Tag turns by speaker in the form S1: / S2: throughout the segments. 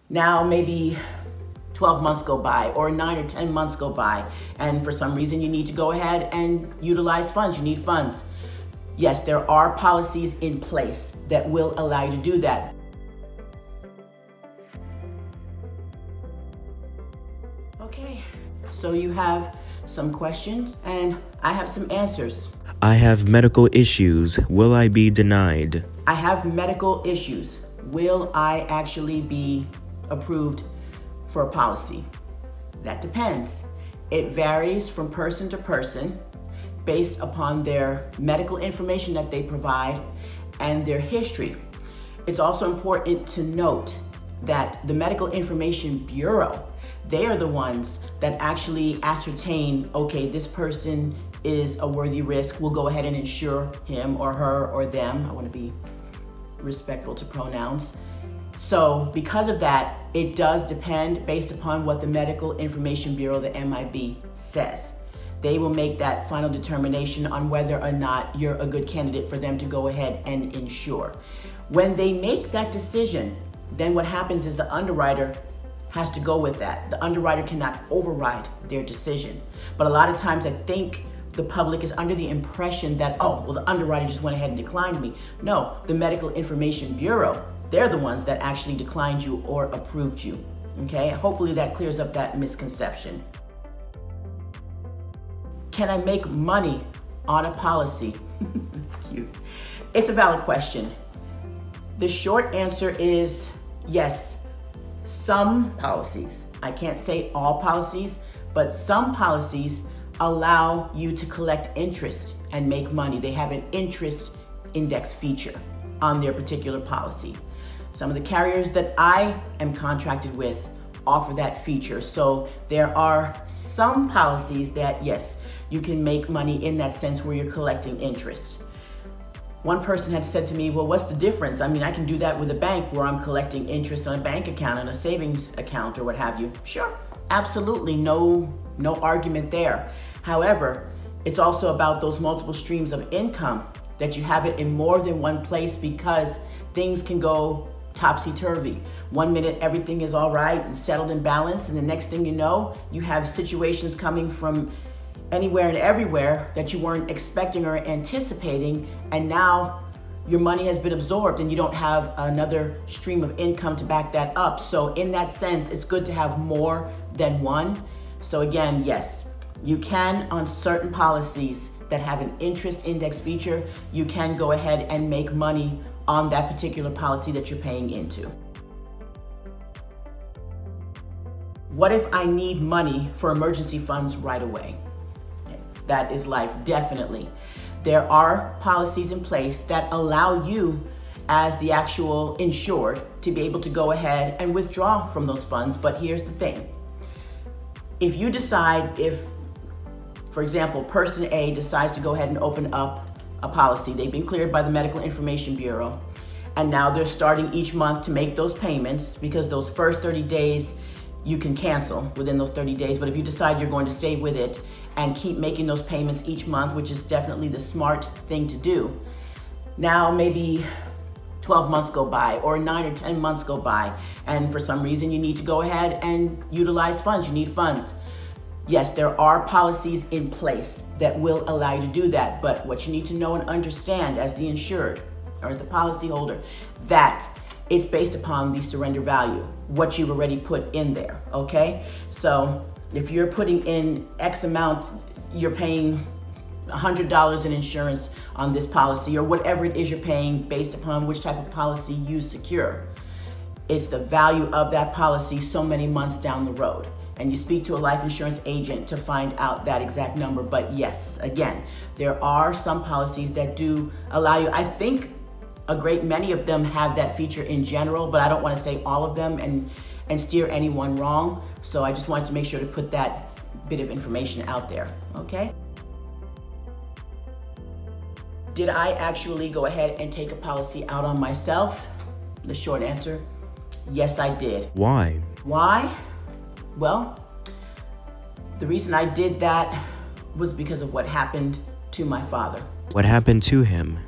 S1: Now maybe 12 months go by or 9 or 10 months go by, and for some reason you need to go ahead and utilize funds, you need funds. Yes, there are policies in place that will allow you to do that. Okay, so you have some questions and I have some answers.
S2: I have medical issues. Will I be denied?
S1: I have medical issues. Will I actually be approved for a policy? That depends. It varies from person to person based upon their medical information that they provide and their history. It's also important to note that the Medical Information Bureau, they are the ones that actually ascertain, okay, this person is a worthy risk. We'll go ahead and insure him or her or them. I want to be respectful to pronouns. So because of that, it does depend based upon what the Medical Information Bureau, the MIB, says. They will make that final determination on whether or not you're a good candidate for them to go ahead and insure. When they make that decision, then what happens is the underwriter has to go with that. The underwriter cannot override their decision. But a lot of times I think the public is under the impression that, oh, well, the underwriter just went ahead and declined me. No, the Medical Information Bureau, they're the ones that actually declined you or approved you, okay? Hopefully that clears up that misconception. Can I make money on a policy? That's cute. It's a valid question. The short answer is yes. Some policies, I can't say all policies, but some policies allow you to collect interest and make money. They have an interest index feature on their particular policy. Some of the carriers that I am contracted with offer that feature. So there are some policies that, yes, you can make money in that sense where you're collecting interest. One person had said to me, well, what's the difference? I mean, I can do that with a bank where I'm collecting interest on a bank account and a savings account or what have you. Sure, absolutely, no argument there. However, it's also about those multiple streams of income, that you have it in more than one place, because things can go topsy-turvy. One minute everything is all right and settled and balanced, and the next thing you know, you have situations coming from anywhere and everywhere that you weren't expecting or anticipating, and now your money has been absorbed and you don't have another stream of income to back that up. So in that sense, it's good to have more than one. So again, yes, you can, on certain policies that have an interest index feature, you can go ahead and make money on that particular policy that you're paying into. What if I need money for emergency funds right away? That is life, definitely. There are policies in place that allow you as the actual insured to be able to go ahead and withdraw from those funds. But here's the thing. If you decide, for example, person A decides to go ahead and open up a policy, they've been cleared by the Medical Information Bureau, and now they're starting each month to make those payments, because those first 30 days you can cancel within those 30 days. But if you decide you're going to stay with it and keep making those payments each month, which is definitely the smart thing to do, now maybe 12 months go by or 9 or 10 months go by, and for some reason you need to go ahead and utilize funds, you need funds. Yes, there are policies in place that will allow you to do that, but what you need to know and understand as the insured or as the policyholder, that it's based upon the surrender value, what you've already put in there, okay? So if you're putting in X amount, you're paying $100 in insurance on this policy, or whatever it is you're paying based upon which type of policy you secure. It's the value of that policy so many months down the road. And you speak to a life insurance agent to find out that exact number. But yes, again, there are some policies that do allow you, I think a great many of them have that feature in general, but I don't want to say all of them and steer anyone wrong. So I just wanted to make sure to put that bit of information out there, okay? Did I actually go ahead and take a policy out on myself? The short answer, yes, I did.
S2: Why?
S1: Why? Well, the reason I did that was because of what happened to my father.
S2: What happened to him?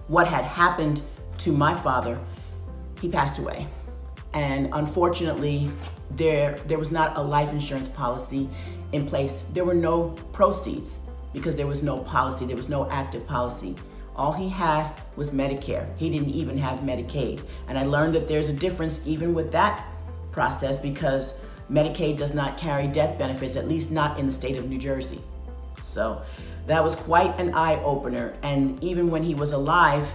S1: What had happened to my father, he passed away. And unfortunately, there was not a life insurance policy in place. There were no proceeds because there was no policy, there was no active policy. All he had was Medicare. He didn't even have Medicaid. And I learned that there's a difference even with that process because Medicaid does not carry death benefits, at least not in the state of New Jersey. So that was quite an eye-opener. And even when he was alive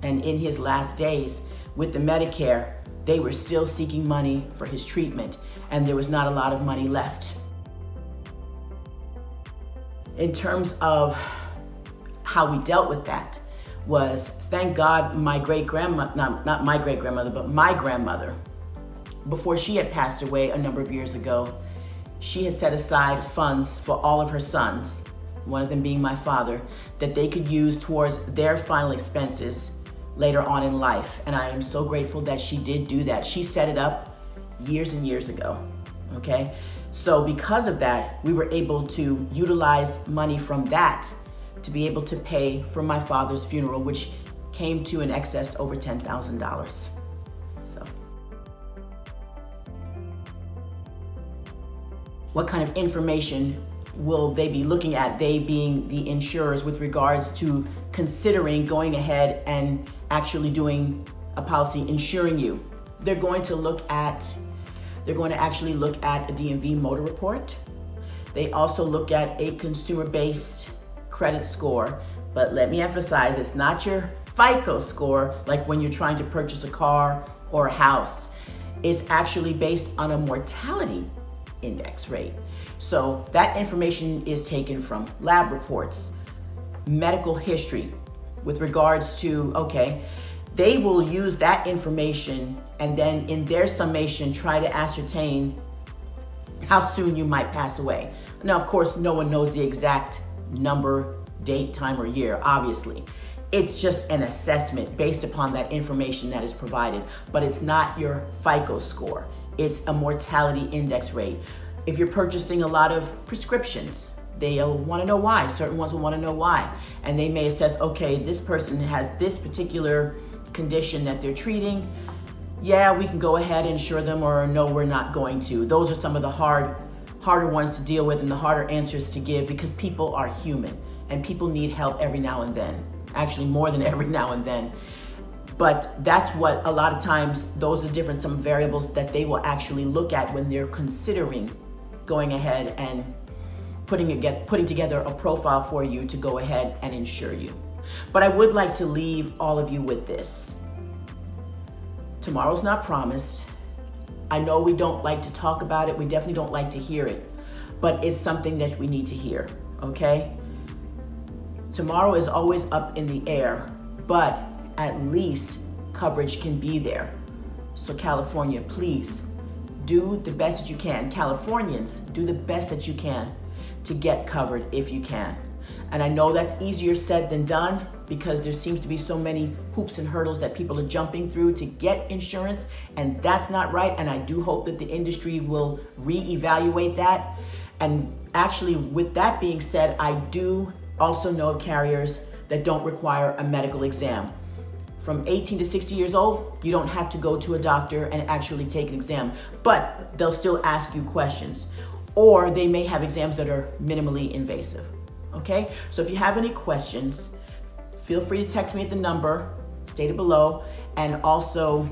S1: and in his last days with the Medicare, they were still seeking money for his treatment, and there was not a lot of money left. In terms of how we dealt with that was, thank God, my great-grandmother, not my great-grandmother, but my grandmother, before she had passed away a number of years ago, she had set aside funds for all of her sons, one of them being my father, that they could use towards their final expenses later on in life. And I am so grateful that she did do that. She set it up years and years ago, okay? So because of that, we were able to utilize money from that to be able to pay for my father's funeral, which came to an excess over $10,000. So, what kind of information will they be looking at, they being the insurers, with regards to considering going ahead and actually doing a policy insuring you? They're going to actually look at a DMV motor report. They also look at a consumer-based credit score, but let me emphasize, it's not your FICO score like when you're trying to purchase a car or a house. It's actually based on a mortality index rate. So that information is taken from lab reports, medical history with regards to, okay, they will use that information and then in their summation try to ascertain how soon you might pass away. Now, of course, no one knows the exact number, date, time, or year, obviously. It's just an assessment based upon that information that is provided, but it's not your FICO score. It's a mortality index rate. If you're purchasing a lot of prescriptions, they'll want to know why. Certain ones will want to know why. And they may assess, okay, this person has this particular condition that they're treating. Yeah, we can go ahead and insure them, or no, we're not going to. Those are some of the harder ones to deal with and the harder answers to give, because people are human and people need help every now and then. Actually, more than every now and then. But that's what a lot of times, those are some variables that they will actually look at when they're considering going ahead and putting together a profile for you to go ahead and insure you. But I would like to leave all of you with this. Tomorrow's not promised. I know we don't like to talk about it. We definitely don't like to hear it, but it's something that we need to hear, okay? Tomorrow is always up in the air, but at least coverage can be there. So California, please do the best that you can. Californians, do the best that you can to get covered if you can. And I know that's easier said than done, because there seems to be so many hoops and hurdles that people are jumping through to get insurance, and that's not right. And I do hope that the industry will reevaluate that. And actually, with that being said, I do also know of carriers that don't require a medical exam. From 18 to 60 years old, you don't have to go to a doctor and actually take an exam, but they'll still ask you questions, or they may have exams that are minimally invasive, okay? So if you have any questions, feel free to text me at the number stated below, and also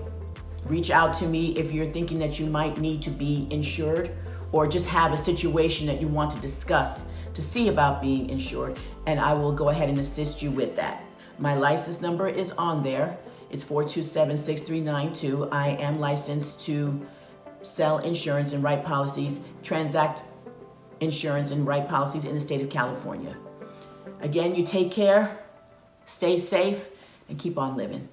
S1: reach out to me if you're thinking that you might need to be insured or just have a situation that you want to discuss to see about being insured, and I will go ahead and assist you with that. My license number is on there. It's 427-6392. I am licensed to sell insurance and write policies, transact insurance and write policies in the state of California. Again, you take care, stay safe, and keep on living.